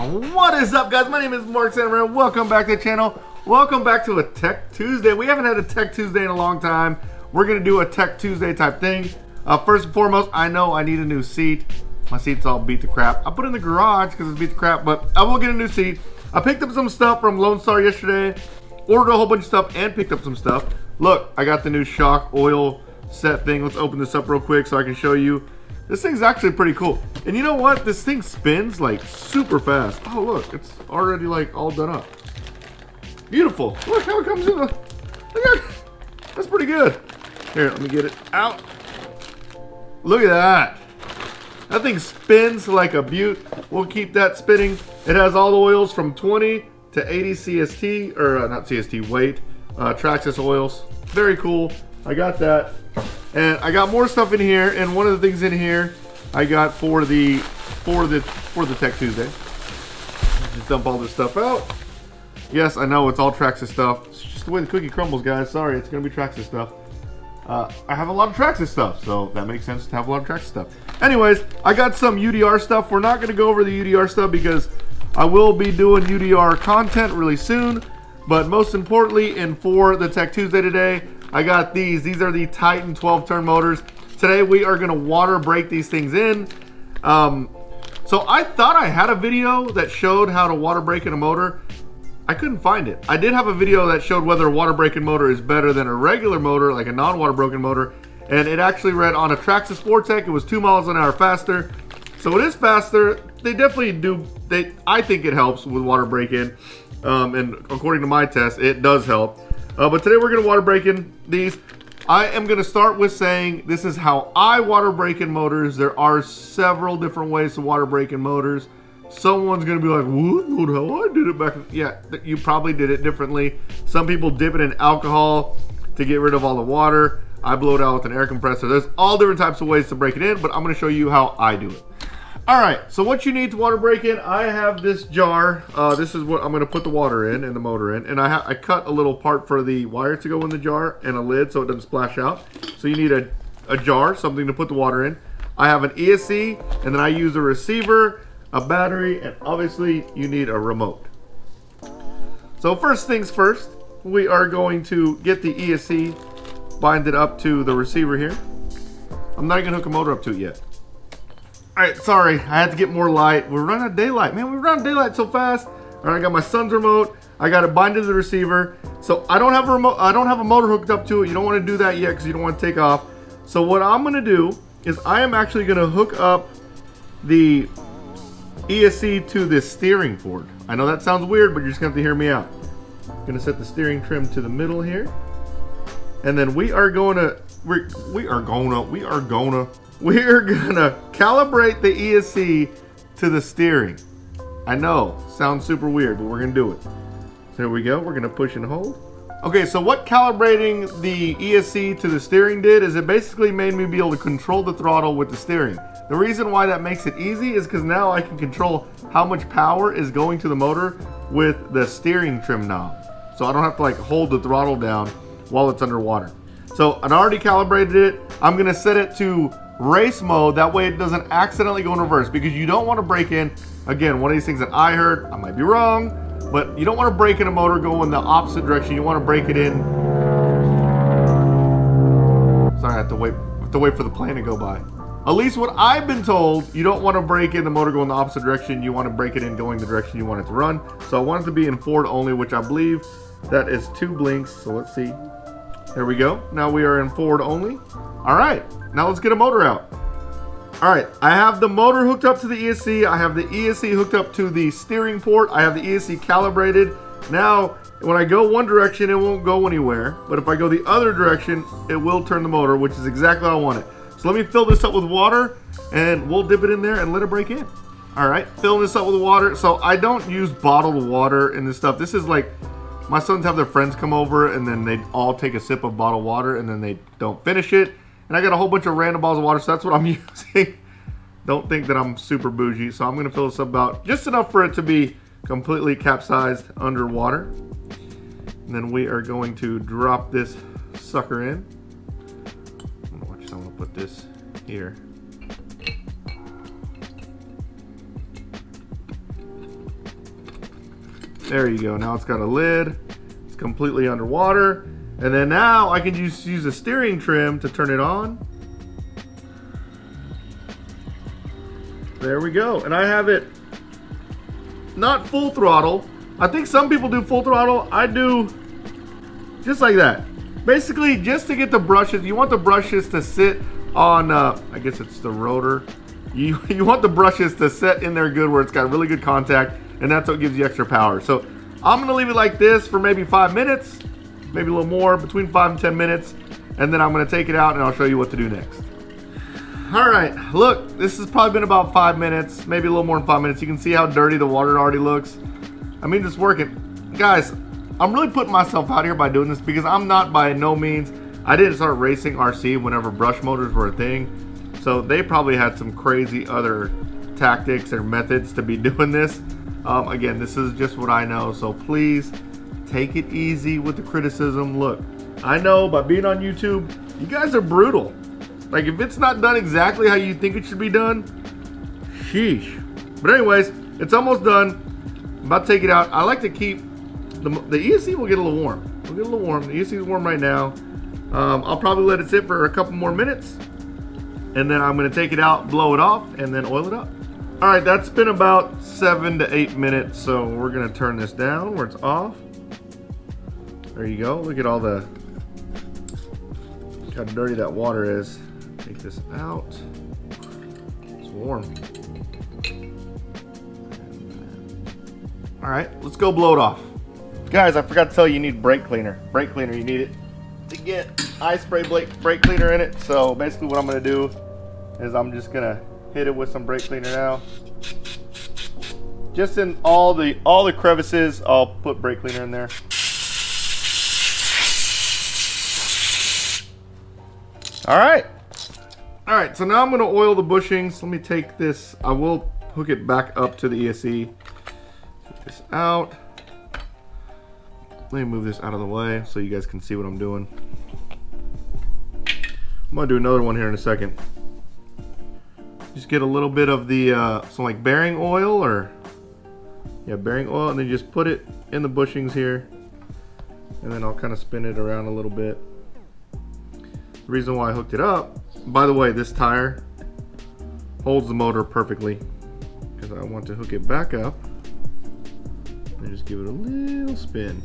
What is up, guys? My name is Mark Sandman. Welcome back to the channel. Welcome back to a Tech Tuesday. We haven't had a Tech Tuesday in a long time. We're gonna do a Tech Tuesday type thing. First and foremost, I know I need a new seat. My seat's all beat to crap. I put it in the garage because it's beat to crap, but I will get a new seat. I picked up some stuff from Lone Star yesterday, ordered a whole bunch of stuff, and picked up some stuff. Look, I got the new shock oil set thing. Let's open this up real quick so I can show you. This thing's actually pretty cool. And you know what? This thing spins like super fast. Oh, look, it's already like all done up. Beautiful. Look how it comes in the, look at, that's pretty good. Here, let me get it out. Look at that. That thing spins like a beaut. We'll keep that spinning. It has all the oils from 20 to 80 CST, or not CST, weight. Traxxas oils. Very cool. I got that. And I got more stuff in here, and one of the things in here I got for the Tech Tuesday. Just dump all this stuff out. Yes, I know it's all Traxxas stuff. It's just the way the cookie crumbles, guys. Sorry, it's gonna be Traxxas stuff. I have a lot of Traxxas stuff, so that makes sense to have a lot of Traxxas stuff. Anyways, I got some UDR stuff. We're not gonna go over the UDR stuff because I will be doing UDR content really soon. But most importantly, and for the Tech Tuesday today, I got these. These are the Titan 12-turn motors. Today we are gonna water break these things in. So I thought I had a video that showed how to water break in a motor. I couldn't find it. I did have a video that showed whether a water breaking motor is better than a regular motor, like a non-water broken motor. And it actually read on a Traxxas Sportec, it was 2 miles an hour faster. So it is faster. They definitely do, I think it helps with water break-in. And according to my test, it does help. But today we're gonna water break in these. I am gonna start with saying this is how I water break in motors. There are several different ways to water break in motors. Someone's gonna be like, what? How I did it back? Yeah, you probably did it differently. Some people dip it in alcohol to get rid of all the water. I blow it out with an air compressor. There's all different types of ways to break it in, but I'm gonna show you how I do it. All right, so what you need to water break in, I have this jar. This is what I'm gonna put the water in and the motor in. And I cut a little part for the wire to go in the jar and a lid so it doesn't splash out. So you need a jar, something to put the water in. I have an ESC, and then I use a receiver, a battery, and obviously you need a remote. So first things first, we are going to get the ESC, bind it up to the receiver here. I'm not gonna hook a motor up to it yet. All right, sorry, I had to get more light. We're running out of daylight. Man, we run out of daylight so fast. All right, I got my son's remote. I got it bind to the receiver. So I don't have a remote, I don't have a motor hooked up to it. You don't want to do that yet because you don't want to take off. So what I'm gonna do is I am actually gonna hook up the ESC to this steering board. I know that sounds weird, but you're just gonna have to hear me out. I'm gonna set the steering trim to the middle here. And then we are gonna calibrate the ESC to the steering. I know, sounds super weird, but we're gonna do it. So here we go, we're gonna push and hold. Okay, so what calibrating the ESC to the steering did is it basically made me be able to control the throttle with the steering. The reason why that makes it easy is because now I can control how much power is going to the motor with the steering trim knob. So I don't have to like hold the throttle down while it's underwater. So I already calibrated it. I'm gonna set it to race mode. That way it doesn't accidentally go in reverse because you don't want to break in. Again, one of these things that I heard, I might be wrong, but you don't want to break in a motor go in the opposite direction. You want to break it in. Sorry, I have to wait for the plane to go by. At least what I've been told, you don't want to break in the motor going the opposite direction. You want to break it in going the direction you want it to run. So I want it to be in forward only, which I believe that is 2 blinks. So let's see. There we go. Now we are in forward only. All right, now let's get a motor out. All right, I have the motor hooked up to the ESC. I have the ESC hooked up to the steering port. I have the ESC calibrated. Now, when I go one direction, it won't go anywhere. But if I go the other direction, it will turn the motor, which is exactly how I want it. So let me fill this up with water and we'll dip it in there and let it break in. All right, filling this up with water. So I don't use bottled water in this stuff. This is like, my sons have their friends come over and then they all take a sip of bottled water and then they don't finish it. And I got a whole bunch of random bottles of water, so that's what I'm using. Don't think that I'm super bougie. So I'm gonna fill this up about just enough for it to be completely capsized underwater. And then we are going to drop this sucker in. I'm gonna put this here. There you go. Now it's got a lid. It's completely underwater. And then now I can just use a steering trim to turn it on. There we go. And I have it not full throttle. I think some people do full throttle. I do just like that. Basically, just to get the brushes, you want the brushes to sit on, I guess it's the rotor. You want the brushes to set in there good where it's got really good contact, and that's what gives you extra power. So I'm gonna leave it like this for maybe 5 minutes, maybe a little more, between 5 and 10 minutes, and then I'm gonna take it out and I'll show you what to do next. All right, look, this has probably been about 5 minutes, maybe a little more than 5 minutes. You can see how dirty the water already looks. I mean, it's working. Guys, I'm really putting myself out here by doing this because I'm not by no means, I didn't start racing RC whenever brush motors were a thing. So they probably had some crazy other tactics or methods to be doing this. Again, this is just what I know. So please take it easy with the criticism. Look, I know by being on YouTube, you guys are brutal. Like if it's not done exactly how you think it should be done, sheesh. But anyways, it's almost done. I'm about to take it out. I like to keep, the ESC will get a little warm. We'll get a little warm. The ESC is warm right now. I'll probably let it sit for a couple more minutes. And then I'm gonna take it out, blow it off, and then oil it up. All right, that's been about 7 to 8 minutes. So we're gonna turn this down where it's off. There you go. Look at all the, how dirty that water is. Take this out. It's warm. All right, let's go blow it off. Guys, I forgot to tell you, you need brake cleaner. Brake cleaner, you need it to get I spray brake cleaner in it. So basically what I'm gonna do is I'm just gonna hit it with some brake cleaner now. Just in all the crevices, I'll put brake cleaner in there. All right, so now I'm gonna oil the bushings. Let me take this, I will hook it back up to the ESC. Take this out. Let me move this out of the way so you guys can see what I'm doing. I'm gonna do another one here in a second. Just get a little bit of the, some like bearing oil or, yeah, bearing oil, and then just put it in the bushings here. And then I'll kind of spin it around a little bit. The reason why I hooked it up, by the way, this tire holds the motor perfectly because I want to hook it back up and just give it a little spin.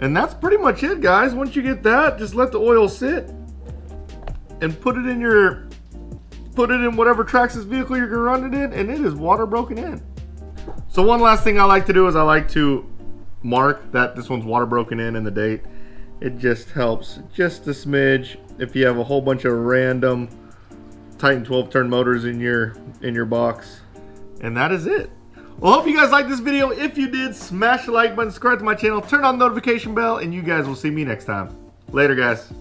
And that's pretty much it, guys. Once you get that, just let the oil sit and put it in whatever Traxxas vehicle you're gonna run it in, and it is water broken in. So one last thing I like to do is I like to mark that this one's water broken in the date. It just helps just a smidge if you have a whole bunch of random Titan 12 turn motors in your box. And that is it. Well, hope you guys liked this video. If you did, smash the like button, subscribe to my channel, turn on the notification bell, and you guys will see me next time. Later, guys.